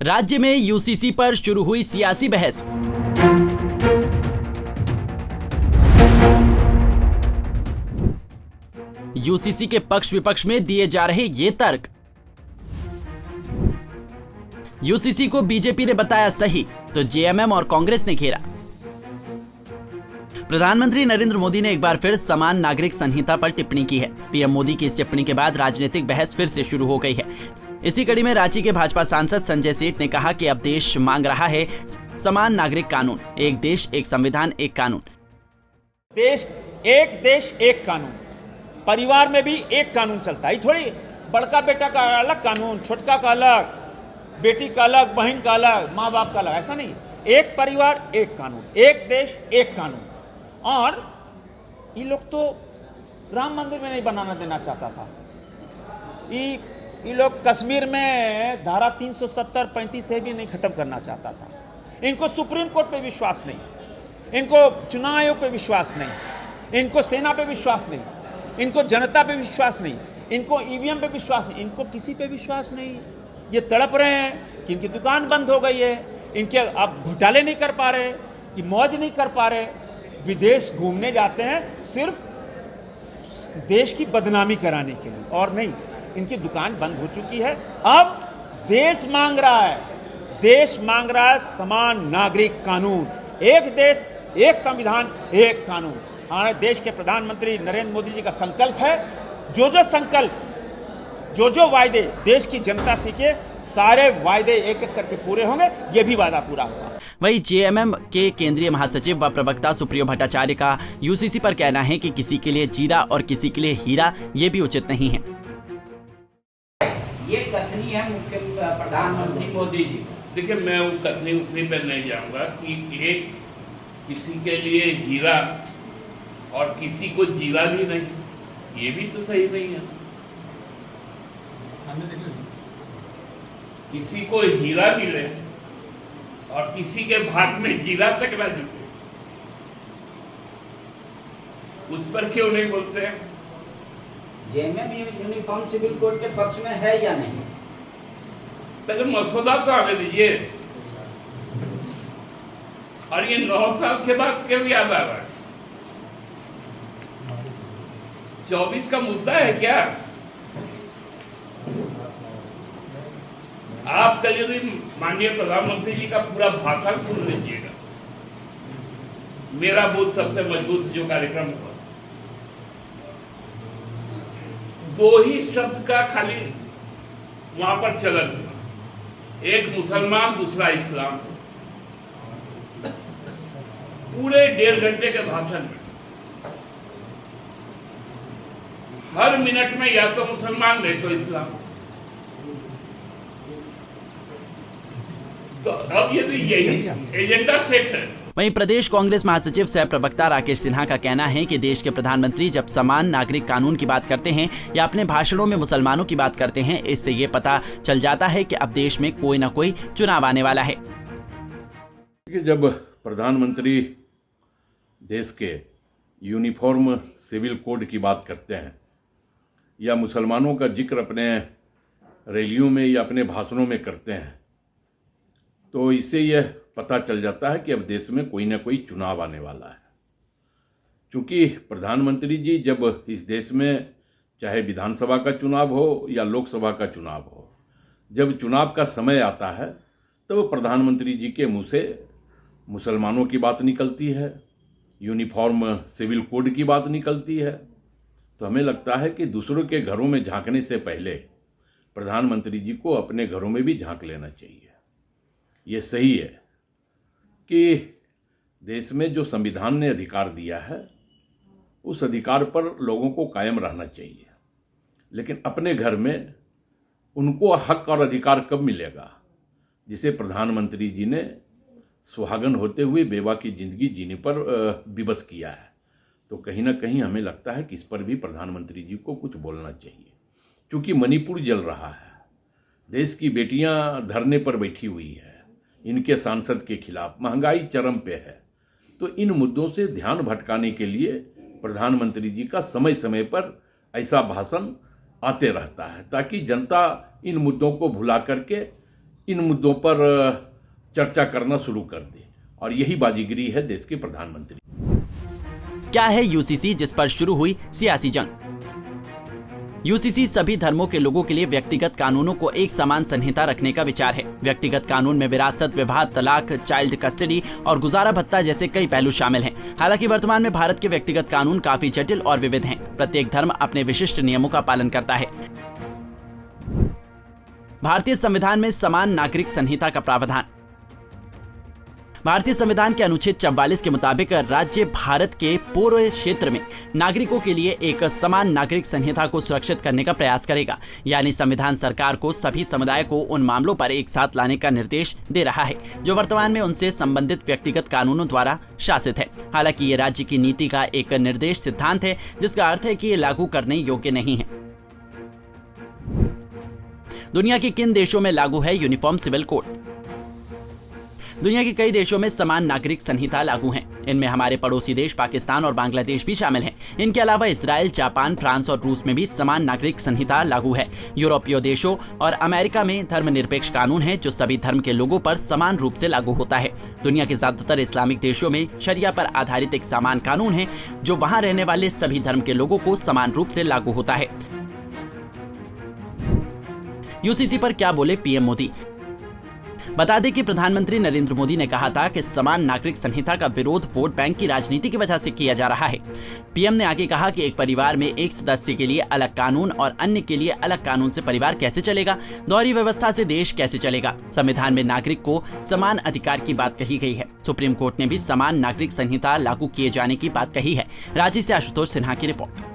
राज्य में यूसीसी पर शुरू हुई सियासी बहस। यूसीसी के पक्ष विपक्ष में दिए जा रहे ये तर्क। यूसीसी को बीजेपी ने बताया सही तो जेएमएम और कांग्रेस ने घेरा। प्रधानमंत्री नरेंद्र मोदी ने एक बार फिर समान नागरिक संहिता पर टिप्पणी की है। पीएम मोदी की इस टिप्पणी के बाद राजनीतिक बहस फिर से शुरू हो गई है। इसी कड़ी में रांची के भाजपा सांसद संजय सेठ ने कहा कि अब देश मांग रहा है समान नागरिक कानून, एक देश एक संविधान एक कानून। देश एक कानून, परिवार में भी एक कानून चलता है। थोड़ी बड़का बेटा का अलग कानून, छोटका का अलग, बेटी का अलग, बहन का अलग, माँ बाप का अलग, ऐसा नहीं। एक परिवार एक कानून, एक देश एक कानून। और ये लोग तो राम मंदिर में नहीं बनाना देना चाहता था। ये लोग कश्मीर में धारा 370-35 से भी नहीं खत्म करना चाहता था। इनको सुप्रीम कोर्ट पे विश्वास नहीं, इनको चुनाव आयोग पे विश्वास नहीं, इनको सेना पे विश्वास नहीं, इनको जनता पे विश्वास नहीं, इनको ईवीएम पे विश्वास नहीं, इनको किसी पे विश्वास नहीं। ये तड़प रहे हैं कि इनकी दुकान बंद हो गई है, इनके अब घोटाले नहीं कर पा रहे, ये मौज नहीं कर पा रहे, विदेश घूमने जाते हैं सिर्फ देश की बदनामी कराने के लिए और नहीं। इनकी दुकान बंद हो चुकी है। अब देश मांग रहा है समान नागरिक कानून, एक देश एक संविधान एक कानून। हमारे देश के प्रधानमंत्री नरेंद्र मोदी जी का संकल्प है, जो वायदे देश की जनता से के सारे वायदे एक एक करके पूरे होंगे, ये भी वादा पूरा होगा। वहीं जेएमएम के केंद्रीय महासचिव व प्रवक्ता सुप्रियो भट्टाचार्य का यूसीसी पर कहना है कि किसी के लिए जीरा और किसी के लिए हीरा ये भी उचित नहीं है। ये कथनी है मुख्य प्रधानमंत्री मोदी जी। देखिए, मैं वो कथनी उथनी पे नहीं जाऊंगा कि एक किसी के लिए हीरा और किसी को जीरा भी नहीं, ये भी तो सही नहीं है। किसी को हीरा मिले और किसी के भाग में जीरा तक ना जुटे, उस पर क्यों नहीं बोलते हैं? जेएमएम यूनिफॉर्म सिविल कोड के पक्ष में है या नहीं? लेकिन मसौदा तो आने दीजिए। और ये 9 साल के बाद क्यों याद आ रहा है? 24 का मुद्दा है क्या? आप कल यदि माननीय प्रधानमंत्री जी का पूरा भाषण सुन लीजिएगा, मेरा बूथ सबसे मजबूत जो कार्यक्रम हुआ, 2 ही शब्द का खाली वहां पर चलन था, एक मुसलमान दूसरा इस्लाम। पूरे 1.5 घंटे के भाषण में हर मिनट में या तो मुसलमान नहीं तो इस्लाम। तो अब यदि यही एजेंडा सेट है। वहीं प्रदेश कांग्रेस महासचिव सह प्रवक्ता राकेश सिन्हा का कहना है कि देश के प्रधानमंत्री जब समान नागरिक कानून की बात करते हैं या अपने भाषणों में मुसलमानों की बात करते हैं, इससे ये पता चल जाता है कि अब देश में कोई ना कोई चुनाव आने वाला है। जब प्रधानमंत्री देश के यूनिफॉर्म सिविल कोड की बात करते हैं या मुसलमानों का जिक्र अपने रैलियों में या अपने भाषणों में करते हैं, तो इससे यह पता चल जाता है कि अब देश में कोई ना कोई चुनाव आने वाला है। क्योंकि प्रधानमंत्री जी जब इस देश में चाहे विधानसभा का चुनाव हो या लोकसभा का चुनाव हो, जब चुनाव का समय आता है तब प्रधानमंत्री जी के मुंह से मुसलमानों की बात निकलती है, यूनिफॉर्म सिविल कोड की बात निकलती है। तो हमें लगता है कि दूसरों के घरों में झांकने से पहले प्रधानमंत्री जी को अपने घरों में भी झांक लेना चाहिए। ये सही है कि देश में जो संविधान ने अधिकार दिया है उस अधिकार पर लोगों को कायम रहना चाहिए, लेकिन अपने घर में उनको हक और अधिकार कब मिलेगा जिसे प्रधानमंत्री जी ने सुहागन होते हुए बेवा की जिंदगी जीने पर विवश किया है। तो कहीं ना कहीं हमें लगता है कि इस पर भी प्रधानमंत्री जी को कुछ बोलना चाहिए। क्योंकि मणिपुर जल रहा है, देश की बेटियां धरने पर बैठी हुई है, इनके सांसद के खिलाफ महंगाई चरम पे है। तो इन मुद्दों से ध्यान भटकाने के लिए प्रधानमंत्री जी का समय समय पर ऐसा भाषण आते रहता है ताकि जनता इन मुद्दों को भुला करके इन मुद्दों पर चर्चा करना शुरू कर दी, और यही बाजीगरी है देश के प्रधानमंत्री। क्या है यूसीसी, जिस पर शुरू हुई सियासी जंग? यूसीसी सभी धर्मों के लोगों के लिए व्यक्तिगत कानूनों को एक समान संहिता रखने का विचार है। व्यक्तिगत कानून में विरासत, विवाह, तलाक, चाइल्ड कस्टडी और गुजारा भत्ता जैसे कई पहलू शामिल हैं। हालांकि वर्तमान में भारत के व्यक्तिगत कानून काफी जटिल और विविध हैं। प्रत्येक धर्म अपने विशिष्ट नियमों का पालन करता है। भारतीय संविधान में समान नागरिक संहिता का प्रावधान। भारतीय संविधान के अनुच्छेद 44 के मुताबिक राज्य भारत के पूरे क्षेत्र में नागरिकों के लिए एक समान नागरिक संहिता को सुरक्षित करने का प्रयास करेगा। यानी संविधान सरकार को सभी समुदाय को उन मामलों पर एक साथ लाने का निर्देश दे रहा है जो वर्तमान में उनसे संबंधित व्यक्तिगत कानूनों द्वारा शासित है। हालांकि ये राज्य की नीति का एक निर्देश सिद्धांत है, जिसका अर्थ है कि ये लागू करने योग्य नहीं है। दुनिया के किन देशों में लागू है यूनिफॉर्म सिविल कोड? दुनिया के कई देशों में समान नागरिक संहिता लागू है। इनमें हमारे पड़ोसी देश पाकिस्तान और बांग्लादेश भी शामिल हैं। इनके अलावा इसराइल, जापान, फ्रांस और रूस में भी समान नागरिक संहिता लागू है। यूरोपीय देशों और अमेरिका में धर्मनिरपेक्ष कानून है जो सभी धर्म के लोगों पर समान रूप से लागू होता है। दुनिया के ज्यादातर इस्लामिक देशों में शरिया पर आधारित एक समान कानून है जो वहां रहने वाले सभी धर्म के लोगों को समान रूप से लागू होता है। यूसीसी पर क्या बोले पीएम मोदी? बता दें कि प्रधानमंत्री नरेंद्र मोदी ने कहा था कि समान नागरिक संहिता का विरोध वोट बैंक की राजनीति की वजह से किया जा रहा है। पीएम ने आगे कहा कि एक परिवार में एक सदस्य के लिए अलग कानून और अन्य के लिए अलग कानून से परिवार कैसे चलेगा? दोहरी व्यवस्था से देश कैसे चलेगा? संविधान में नागरिक को समान अधिकार की बात कही गई है। सुप्रीम कोर्ट ने भी समान नागरिक संहिता लागू किए जाने की बात कही है। रांची से आशुतोष सिन्हा की रिपोर्ट।